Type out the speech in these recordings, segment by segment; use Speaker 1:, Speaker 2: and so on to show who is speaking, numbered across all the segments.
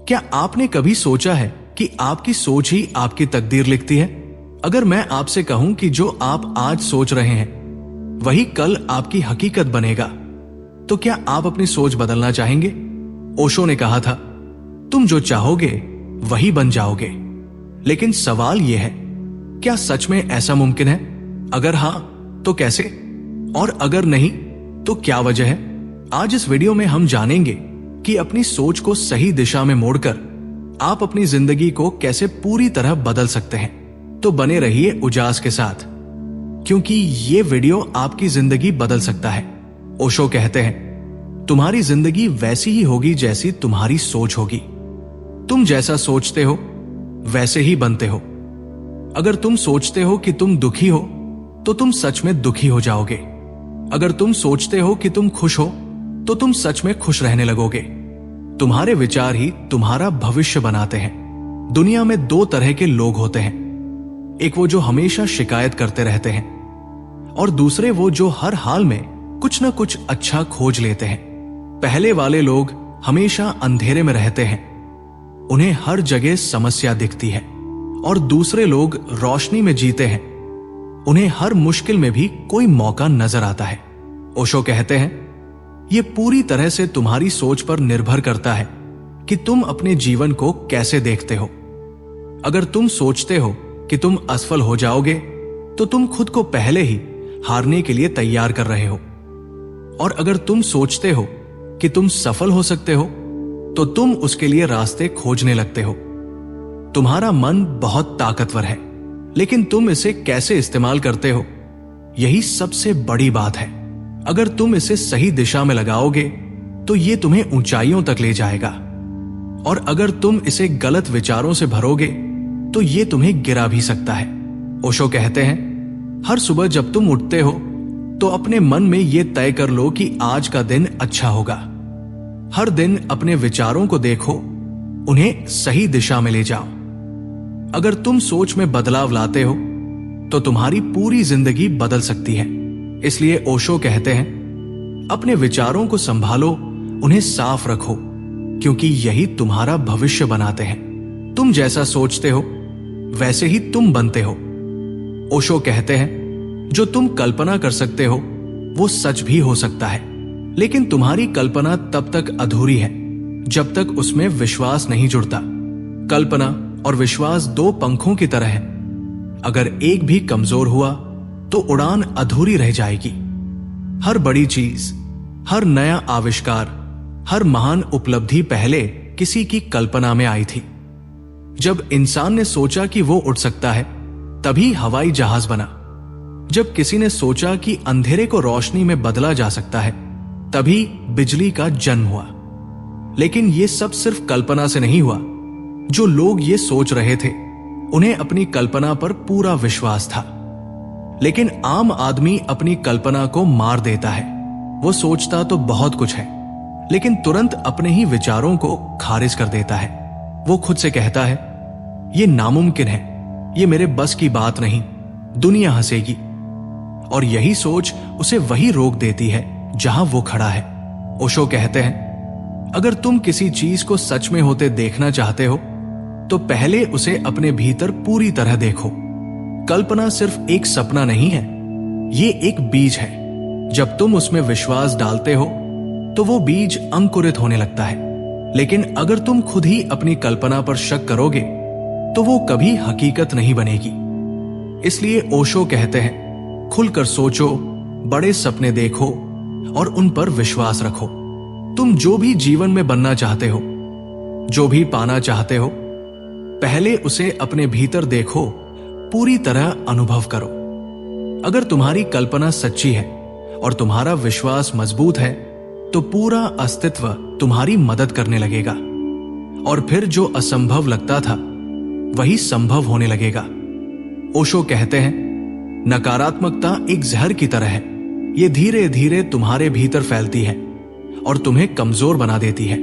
Speaker 1: क्या आपने कभी सोचा है कि आपकी सोच ही आपकी तकदीर लिखती है? अगर मैं आपसे कहूं कि जो आप आज सोच रहे हैं वही कल आपकी हकीकत बनेगा, तो क्या आप अपनी सोच बदलना चाहेंगे? ओशो ने कहा था, तुम जो चाहोगे वही बन जाओगे। लेकिन सवाल यह है, क्या सच में ऐसा मुमकिन है? अगर हां तो कैसे, और अगर नहीं तो क्या वजह है? आज इस वीडियो में हम जानेंगे कि अपनी सोच को सही दिशा में मोड़कर आप अपनी जिंदगी को कैसे पूरी तरह बदल सकते हैं। तो बने रहिए उजास के साथ, क्योंकि ये वीडियो आपकी जिंदगी बदल सकता है। ओशो कहते हैं, तुम्हारी जिंदगी वैसी ही होगी जैसी तुम्हारी सोच होगी। तुम जैसा सोचते हो वैसे ही बनते हो। अगर तुम सोचते हो कि तुम दुखी हो तो तुम सच में दुखी हो जाओगे। अगर तुम सोचते हो कि तुम खुश हो तो तुम सच में खुश रहने लगोगे। तुम्हारे विचार ही तुम्हारा भविष्य बनाते हैं। दुनिया में दो तरह के लोग होते हैं, एक वो जो हमेशा शिकायत करते रहते हैं, और दूसरे वो जो हर हाल में कुछ ना कुछ अच्छा खोज लेते हैं। पहले वाले लोग हमेशा अंधेरे में रहते हैं, उन्हें हर जगह समस्या दिखती है, और दूसरे लोग रोशनी में जीते हैं, उन्हें हर मुश्किल में भी कोई मौका नजर आता है। ओशो कहते हैं, यह पूरी तरह से तुम्हारी सोच पर निर्भर करता है कि तुम अपने जीवन को कैसे देखते हो। अगर तुम सोचते हो कि तुम असफल हो जाओगे तो तुम खुद को पहले ही हारने के लिए तैयार कर रहे हो, और अगर तुम सोचते हो कि तुम सफल हो सकते हो तो तुम उसके लिए रास्ते खोजने लगते हो। तुम्हारा मन बहुत ताकतवर है, लेकिन तुम इसे कैसे इस्तेमाल करते हो, यही सबसे बड़ी बात है। अगर तुम इसे सही दिशा में लगाओगे तो ये तुम्हें ऊंचाइयों तक ले जाएगा, और अगर तुम इसे गलत विचारों से भरोगे तो ये तुम्हें गिरा भी सकता है। ओशो कहते हैं, हर सुबह जब तुम उठते हो तो अपने मन में यह तय कर लो कि आज का दिन अच्छा होगा। हर दिन अपने विचारों को देखो, उन्हें सही दिशा में ले जाओ। अगर तुम सोच में बदलाव लाते हो तो तुम्हारी पूरी जिंदगी बदल सकती है। इसलिए ओशो कहते हैं, अपने विचारों को संभालो, उन्हें साफ रखो, क्योंकि यही तुम्हारा भविष्य बनाते हैं। तुम जैसा सोचते हो वैसे ही तुम बनते हो। ओशो कहते हैं, जो तुम कल्पना कर सकते हो वो सच भी हो सकता है, लेकिन तुम्हारी कल्पना तब तक अधूरी है जब तक उसमें विश्वास नहीं जुड़ता। कल्पना और विश्वास दो पंखों की तरह है, अगर एक भी कमजोर हुआ तो उड़ान अधूरी रह जाएगी। हर बड़ी चीज, हर नया आविष्कार, हर महान उपलब्धि पहले किसी की कल्पना में आई थी। जब इंसान ने सोचा कि वो उड़ सकता है तभी हवाई जहाज बना। जब किसी ने सोचा कि अंधेरे को रोशनी में बदला जा सकता है तभी बिजली का जन्म हुआ। लेकिन ये सब सिर्फ कल्पना से नहीं हुआ। जो लोग ये सोच रहे थे उन्हें अपनी कल्पना पर पूरा विश्वास था, लेकिन आम आदमी अपनी कल्पना को मार देता है। वो सोचता तो बहुत कुछ है, लेकिन तुरंत अपने ही विचारों को खारिज कर देता है। वो खुद से कहता है, ये नामुमकिन है, ये मेरे बस की बात नहीं, दुनिया हंसेगी। और यही सोच उसे वही रोक देती है जहां वो खड़ा है। ओशो कहते हैं, अगर तुम किसी चीज को सच में होते देखना चाहते हो तो पहले उसे अपने भीतर पूरी तरह देखो। कल्पना सिर्फ एक सपना नहीं है, ये एक बीज है। जब तुम उसमें विश्वास डालते हो तो वो बीज अंकुरित होने लगता है। लेकिन अगर तुम खुद ही अपनी कल्पना पर शक करोगे तो वो कभी हकीकत नहीं बनेगी। इसलिए ओशो कहते हैं, खुलकर सोचो, बड़े सपने देखो और उन पर विश्वास रखो। तुम जो भी जीवन में बनना चाहते हो, जो भी पाना चाहते हो, पहले उसे अपने भीतर देखो, पूरी तरह अनुभव करो। अगर तुम्हारी कल्पना सच्ची है और तुम्हारा विश्वास मजबूत है तो पूरा अस्तित्व तुम्हारी मदद करने लगेगा, और फिर जो असंभव लगता था वही संभव होने लगेगा। ओशो कहते हैं, नकारात्मकता एक जहर की तरह है। ये धीरे धीरे तुम्हारे भीतर फैलती है और तुम्हें कमजोर बना देती है।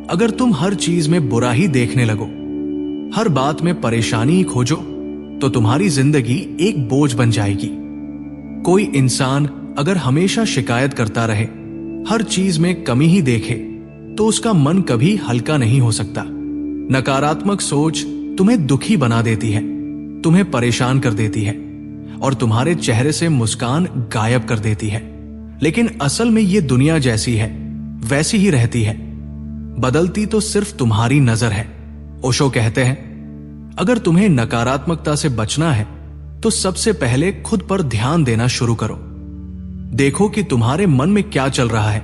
Speaker 1: अगर तुम हर चीज में बुरा ही देखने लगो, हर बात में परेशानी खोजो, तो तुम्हारी जिंदगी एक बोझ बन जाएगी। कोई इंसान अगर हमेशा शिकायत करता रहे, हर चीज में कमी ही देखे, तो उसका मन कभी हल्का नहीं हो सकता। नकारात्मक सोच तुम्हें दुखी बना देती है, तुम्हें परेशान कर देती है और तुम्हारे चेहरे से मुस्कान गायब कर देती है। लेकिन असल में ये दुनिया जैसी है वैसी ही रहती है, बदलती तो सिर्फ तुम्हारी नजर है। ओशो कहते हैं, अगर तुम्हें नकारात्मकता से बचना है तो सबसे पहले खुद पर ध्यान देना शुरू करो। देखो कि तुम्हारे मन में क्या चल रहा है,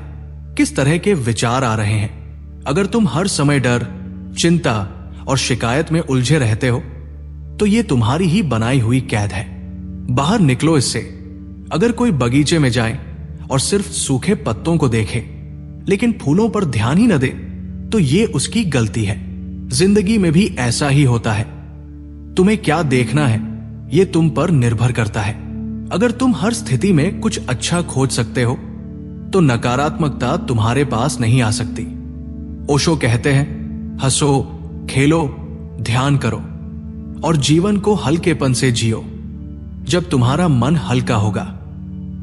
Speaker 1: किस तरह के विचार आ रहे हैं। अगर तुम हर समय डर, चिंता और शिकायत में उलझे रहते हो तो यह तुम्हारी ही बनाई हुई कैद है। बाहर निकलो इससे। अगर कोई बगीचे में जाए और सिर्फ सूखे पत्तों को देखे लेकिन फूलों पर ध्यान ही न दे तो ये उसकी गलती है। जिंदगी में भी ऐसा ही होता है। तुम्हें क्या देखना है ये तुम पर निर्भर करता है। अगर तुम हर स्थिति में कुछ अच्छा खोज सकते हो तो नकारात्मकता तुम्हारे पास नहीं आ सकती। ओशो कहते हैं, हंसो, खेलो, ध्यान करो और जीवन को हल्केपन से जियो। जब तुम्हारा मन हल्का होगा,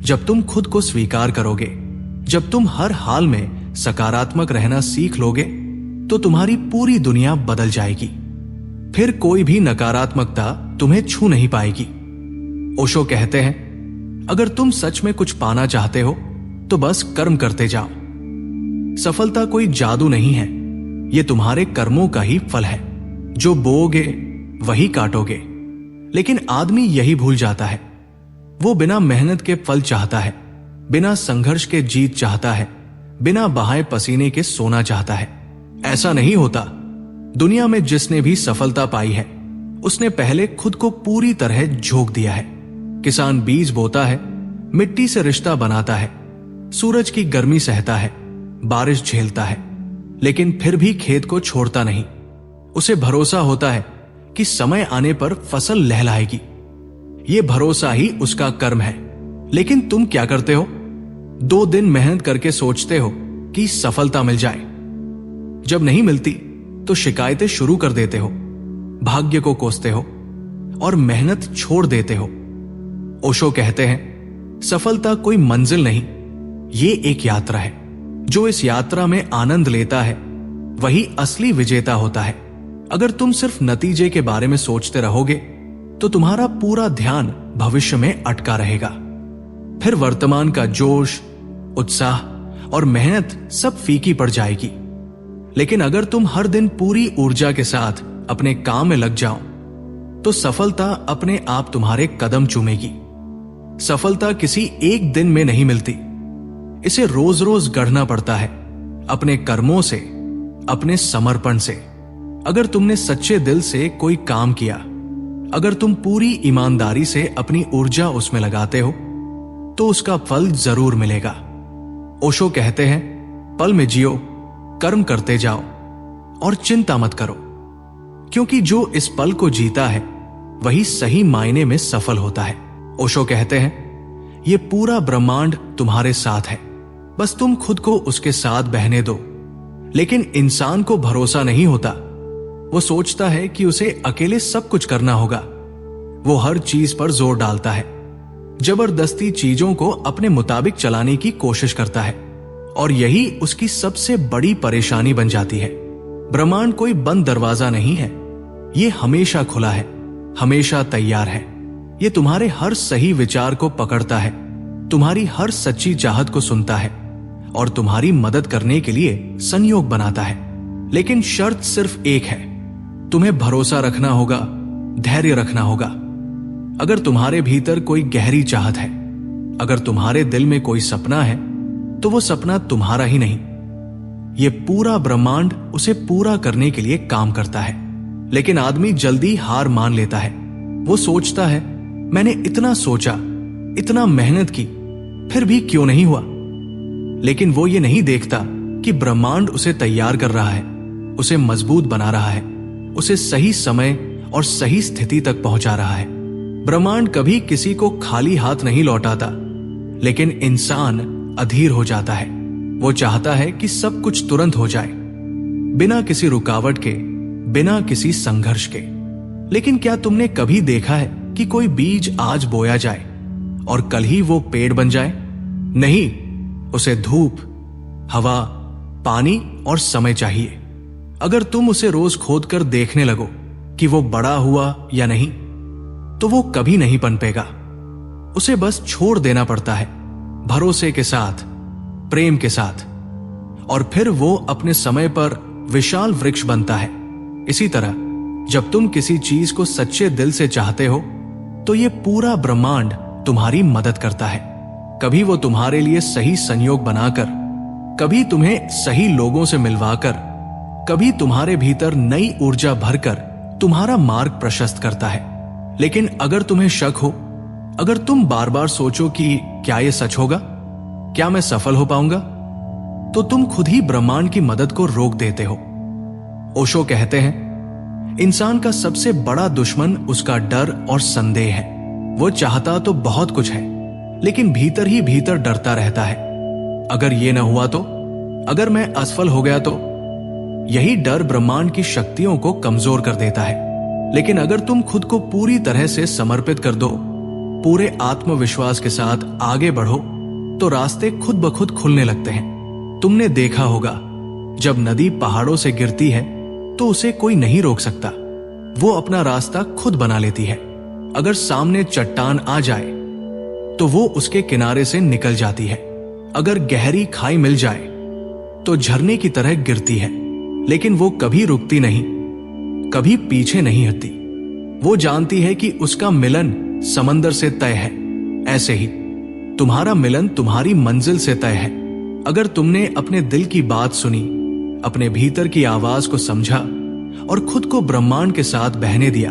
Speaker 1: जब तुम खुद को स्वीकार करोगे, जब तुम हर हाल में सकारात्मक रहना सीख लोगे तो तुम्हारी पूरी दुनिया बदल जाएगी। फिर कोई भी नकारात्मकता तुम्हें छू नहीं पाएगी। ओशो कहते हैं, अगर तुम सच में कुछ पाना चाहते हो तो बस कर्म करते जाओ। सफलता कोई जादू नहीं है, यह तुम्हारे कर्मों का ही फल है। जो बोओगे वही काटोगे। लेकिन आदमी यही भूल जाता है। वो बिना मेहनत के फल चाहता है, बिना संघर्ष के जीत चाहता है, बिना बहाए पसीने के सोना चाहता है। ऐसा नहीं होता। दुनिया में जिसने भी सफलता पाई है उसने पहले खुद को पूरी तरह झोंक दिया है। किसान बीज बोता है, मिट्टी से रिश्ता बनाता है, सूरज की गर्मी सहता है, बारिश झेलता है, लेकिन फिर भी खेत को छोड़ता नहीं। उसे भरोसा होता है कि समय आने पर फसल लहलाएगी। यह भरोसा ही उसका कर्म है। लेकिन तुम क्या करते हो? 2 दिन मेहनत करके सोचते हो कि सफलता मिल जाए। जब नहीं मिलती तो शिकायतें शुरू कर देते हो, भाग्य को कोसते हो और मेहनत छोड़ देते हो। ओशो कहते हैं, सफलता कोई मंजिल नहीं, ये एक यात्रा है। जो इस यात्रा में आनंद लेता है वही असली विजेता होता है। अगर तुम सिर्फ नतीजे के बारे में सोचते रहोगे तो तुम्हारा पूरा ध्यान भविष्य में अटका रहेगा। फिर वर्तमान का जोश, उत्साह और मेहनत सब फीकी पड़ जाएगी। लेकिन अगर तुम हर दिन पूरी ऊर्जा के साथ अपने काम में लग जाओ तो सफलता अपने आप तुम्हारे कदम चूमेगी। सफलता किसी एक दिन में नहीं मिलती, इसे रोज रोज गढ़ना पड़ता है, अपने कर्मों से, अपने समर्पण से। अगर तुमने सच्चे दिल से कोई काम किया, अगर तुम पूरी ईमानदारी से अपनी ऊर्जा उसमें लगाते हो तो उसका फल जरूर मिलेगा। ओशो कहते हैं, पल में जियो, कर्म करते जाओ और चिंता मत करो, क्योंकि जो इस पल को जीता है वही सही मायने में सफल होता है। ओशो कहते हैं, ये पूरा ब्रह्मांड तुम्हारे साथ है, बस तुम खुद को उसके साथ बहने दो। लेकिन इंसान को भरोसा नहीं होता। वो सोचता है कि उसे अकेले सब कुछ करना होगा। वो हर चीज पर जोर डालता है, जबरदस्ती चीजों को अपने मुताबिक चलाने की कोशिश करता है और यही उसकी सबसे बड़ी परेशानी बन जाती है। ब्रह्मांड कोई बंद दरवाजा नहीं है, ये हमेशा खुला है, हमेशा तैयार है। ये तुम्हारे हर सही विचार को पकड़ता है, तुम्हारी हर सच्ची चाहत को सुनता है और तुम्हारी मदद करने के लिए संयोग बनाता है। लेकिन शर्त सिर्फ एक है, तुम्हें भरोसा रखना होगा, धैर्य रखना होगा। अगर तुम्हारे भीतर कोई गहरी चाहत है, अगर तुम्हारे दिल में कोई सपना है तो वो सपना तुम्हारा ही नहीं, ये पूरा ब्रह्मांड उसे पूरा करने के लिए काम करता है। लेकिन आदमी जल्दी हार मान लेता है। वो सोचता है, मैंने इतना सोचा, इतना मेहनत की, फिर भी क्यों नहीं हुआ। लेकिन वो ये नहीं देखता कि ब्रह्मांड उसे तैयार कर रहा है, उसे मजबूत बना रहा है, उसे सही समय और सही स्थिति तक पहुंचा रहा है। ब्रह्मांड कभी किसी को खाली हाथ नहीं लौटाता, लेकिन इंसान अधीर हो जाता है। वो चाहता है कि सब कुछ तुरंत हो जाए, बिना किसी रुकावट के, बिना किसी संघर्ष के। लेकिन क्या तुमने कभी देखा है कि कोई बीज आज बोया जाए और कल ही वो पेड़ बन जाए? नहीं, उसे धूप, हवा, पानी और समय चाहिए। अगर तुम उसे रोज खोद कर देखने लगो कि वो बड़ा हुआ या नहीं, तो वो कभी नहीं पनपेगा। उसे बस छोड़ देना पड़ता है, भरोसे के साथ, प्रेम के साथ, और फिर वो अपने समय पर विशाल वृक्ष बनता है। इसी तरह जब तुम किसी चीज को सच्चे दिल से चाहते हो तो ये पूरा ब्रह्मांड तुम्हारी मदद करता है। कभी वो तुम्हारे लिए सही संयोग बनाकर, कभी तुम्हें सही लोगों से मिलवाकर, कभी तुम्हारे भीतर नई ऊर्जा भरकर तुम्हारा मार्ग प्रशस्त करता है। लेकिन अगर तुम्हें शक हो, अगर तुम बार बार सोचो कि क्या ये सच होगा, क्या मैं सफल हो पाऊंगा, तो तुम खुद ही ब्रह्मांड की मदद को रोक देते हो। ओशो कहते हैं, इंसान का सबसे बड़ा दुश्मन उसका डर और संदेह है। वो चाहता तो बहुत कुछ है, लेकिन भीतर ही भीतर डरता रहता है। अगर ये न हुआ तो, अगर मैं असफल हो गया तो। यही डर ब्रह्मांड की शक्तियों को कमजोर कर देता है। लेकिन अगर तुम खुद को पूरी तरह से समर्पित कर दो, पूरे आत्मविश्वास के साथ आगे बढ़ो, तो रास्ते खुद ब खुद खुलने लगते हैं। तुमने देखा होगा, जब नदी पहाड़ों से गिरती है तो उसे कोई नहीं रोक सकता, वो अपना रास्ता खुद बना लेती है। अगर सामने चट्टान आ जाए तो वो उसके किनारे से निकल जाती है। अगर गहरी खाई मिल जाए तो झरने की तरह गिरती है, लेकिन वो कभी रुकती नहीं, कभी पीछे नहीं हटती। वो जानती है कि उसका मिलन समंदर से तय है। ऐसे ही तुम्हारा मिलन तुम्हारी मंजिल से तय है। अगर तुमने अपने दिल की बात सुनी, अपने भीतर की आवाज को समझा और खुद को ब्रह्मांड के साथ बहने दिया,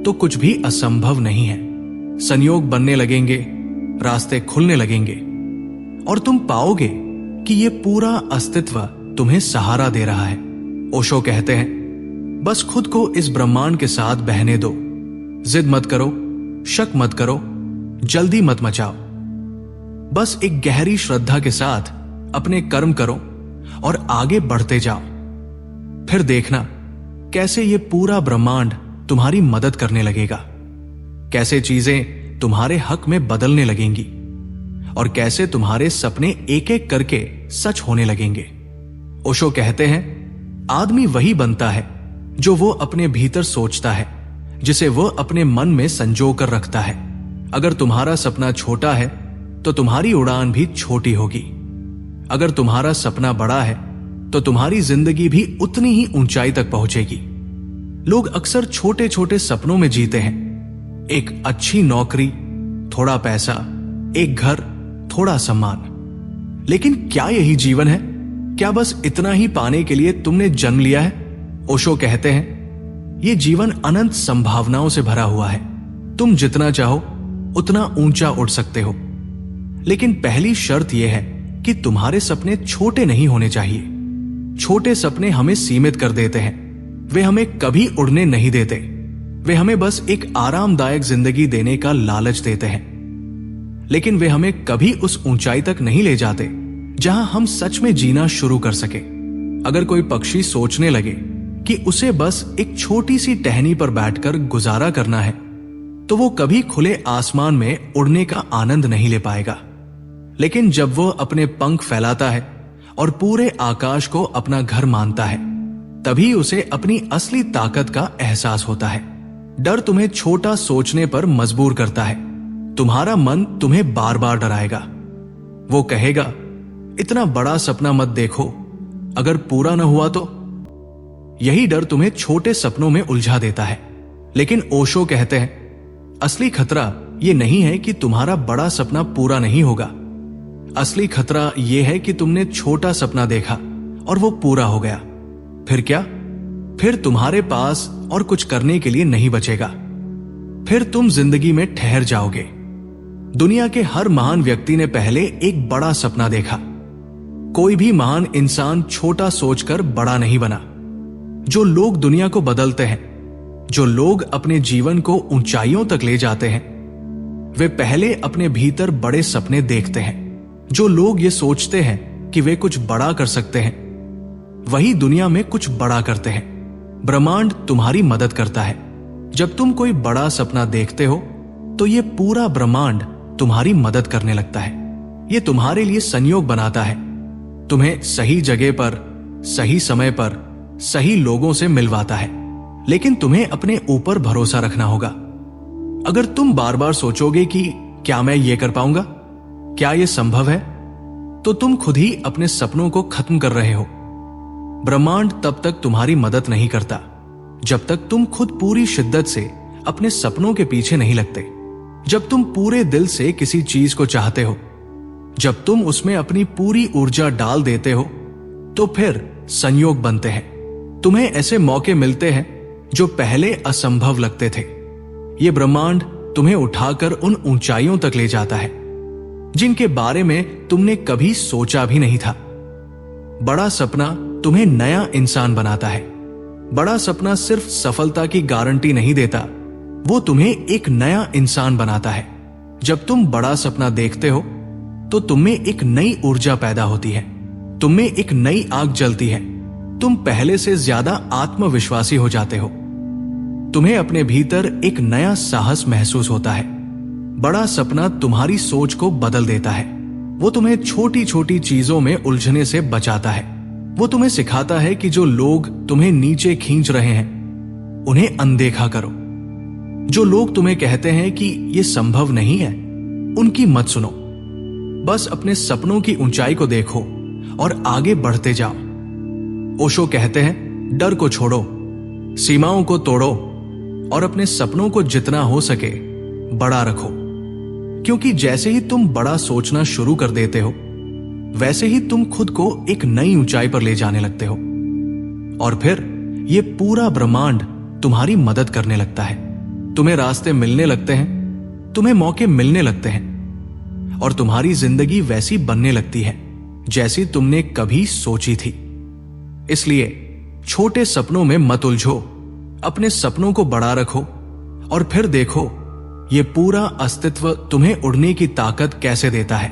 Speaker 1: तो कुछ भी असंभव नहीं है। संयोग बनने लगेंगे, रास्ते खुलने लगेंगे, और तुम पाओगे कि ये पूरा अस्तित्व तुम्हें सहारा दे रहा है। ओशो कहते हैं, बस खुद को इस ब्रह्मांड के साथ बहने दो। जिद मत करो, शक मत करो, जल्दी मत मचाओ। बस एक गहरी श्रद्धा के साथ अपने कर्म करो और आगे बढ़ते जाओ। फिर देखना कैसे ये पूरा ब्रह्मांड तुम्हारी मदद करने लगेगा, कैसे चीजें तुम्हारे हक में बदलने लगेंगी, और कैसे तुम्हारे सपने एक एक करके सच होने लगेंगे। ओशो कहते हैं, आदमी वही बनता है जो वो अपने भीतर सोचता है, जिसे वो अपने मन में संजो कर रखता है। अगर तुम्हारा सपना छोटा है तो तुम्हारी उड़ान भी छोटी होगी। अगर तुम्हारा सपना बड़ा है तो तुम्हारी जिंदगी भी उतनी ही ऊंचाई तक पहुंचेगी। लोग अक्सर छोटे छोटे सपनों में जीते हैं। एक अच्छी नौकरी, थोड़ा पैसा, एक घर, थोड़ा सम्मान। लेकिन क्या यही जीवन है? क्या बस इतना ही पाने के लिए तुमने जन्म लिया है? ओशो कहते हैं, यह जीवन अनंत संभावनाओं से भरा हुआ है। तुम जितना चाहो उतना ऊंचा उड़ सकते हो, लेकिन पहली शर्त यह है कि तुम्हारे सपने छोटे नहीं होने चाहिए। छोटे सपने हमें सीमित कर देते हैं, वे हमें कभी उड़ने नहीं देते। वे हमें बस एक आरामदायक जिंदगी देने का लालच देते हैं, लेकिन वे हमें कभी उस ऊंचाई तक नहीं ले जाते जहां हम सच में जीना शुरू कर सके। अगर कोई पक्षी सोचने लगे कि उसे बस एक छोटी सी टहनी पर बैठकर गुजारा करना है, तो वो कभी खुले आसमान में उड़ने का आनंद नहीं ले पाएगा। लेकिन जब वो अपने पंख फैलाता है और पूरे आकाश को अपना घर मानता है, तभी उसे अपनी असली ताकत का एहसास होता है। डर तुम्हें छोटा सोचने पर मजबूर करता है। तुम्हारा मन तुम्हें बार बार डराएगा। वो कहेगा, इतना बड़ा सपना मत देखो, अगर पूरा न हुआ तो। यही डर तुम्हें छोटे सपनों में उलझा देता है। लेकिन ओशो कहते हैं, असली खतरा यह नहीं है कि तुम्हारा बड़ा सपना पूरा नहीं होगा। असली खतरा यह है कि तुमने छोटा सपना देखा और वो पूरा हो गया। फिर क्या? फिर तुम्हारे पास और कुछ करने के लिए नहीं बचेगा। फिर तुम जिंदगी में ठहर जाओगे। दुनिया के हर महान व्यक्ति ने पहले एक बड़ा सपना देखा। कोई भी महान इंसान छोटा सोचकर बड़ा नहीं बना। जो लोग दुनिया को बदलते हैं, जो लोग अपने जीवन को ऊंचाइयों तक ले जाते हैं, वे पहले अपने भीतर बड़े सपने देखते हैं। जो लोग ये सोचते हैं कि वे कुछ बड़ा कर सकते हैं, वही दुनिया में कुछ बड़ा करते हैं। ब्रह्मांड तुम्हारी मदद करता है। जब तुम कोई बड़ा सपना देखते हो तो ये पूरा ब्रह्मांड तुम्हारी मदद करने लगता है। ये तुम्हारे लिए संयोग बनाता है। तुम्हें सही जगह पर, सही समय पर सही लोगों से मिलवाता है, लेकिन तुम्हें अपने ऊपर भरोसा रखना होगा। अगर तुम बार बार सोचोगे कि क्या मैं ये कर पाऊंगा, क्या ये संभव है, तो तुम खुद ही अपने सपनों को खत्म कर रहे हो। ब्रह्मांड तब तक तुम्हारी मदद नहीं करता जब तक तुम खुद पूरी शिद्दत से अपने सपनों के पीछे नहीं लगते। जब तुम पूरे दिल से किसी चीज को चाहते हो, जब तुम उसमें अपनी पूरी ऊर्जा डाल देते हो, तो फिर संयोग बनते हैं। तुम्हें ऐसे मौके मिलते हैं जो पहले असंभव लगते थे। ये ब्रह्मांड तुम्हें उठाकर उन ऊंचाइयों तक ले जाता है जिनके बारे में तुमने कभी सोचा भी नहीं था। बड़ा सपना तुम्हें नया इंसान बनाता है। बड़ा सपना सिर्फ सफलता की गारंटी नहीं देता, वो तुम्हें एक नया इंसान बनाता है। जब तुम बड़ा सपना देखते हो तो तुम में एक नई ऊर्जा पैदा होती है, तुम में एक नई आग जलती है, तुम पहले से ज्यादा आत्मविश्वासी हो जाते हो। तुम्हें अपने भीतर एक नया साहस महसूस होता है। बड़ा सपना तुम्हारी सोच को बदल देता है। वो तुम्हें छोटी छोटी चीजों में उलझने से बचाता है। वो तुम्हें सिखाता है कि जो लोग तुम्हें नीचे खींच रहे हैं उन्हें अनदेखा करो। जो लोग तुम्हें कहते हैं कि ये संभव नहीं है, उनकी मत सुनो। बस अपने सपनों की ऊंचाई को देखो और आगे बढ़ते जाओ। ओशो कहते हैं, डर को छोड़ो, सीमाओं को तोड़ो और अपने सपनों को जितना हो सके बड़ा रखो। क्योंकि जैसे ही तुम बड़ा सोचना शुरू कर देते हो, वैसे ही तुम खुद को एक नई ऊंचाई पर ले जाने लगते हो और फिर ये पूरा ब्रह्मांड तुम्हारी मदद करने लगता है। तुम्हें रास्ते मिलने लगते हैं, तुम्हें मौके मिलने लगते हैं और तुम्हारी जिंदगी वैसी बनने लगती है जैसी तुमने कभी सोची थी। इसलिए छोटे सपनों में मत उलझो, अपने सपनों को बड़ा रखो और फिर देखो ये पूरा अस्तित्व तुम्हें उड़ने की ताकत कैसे देता है।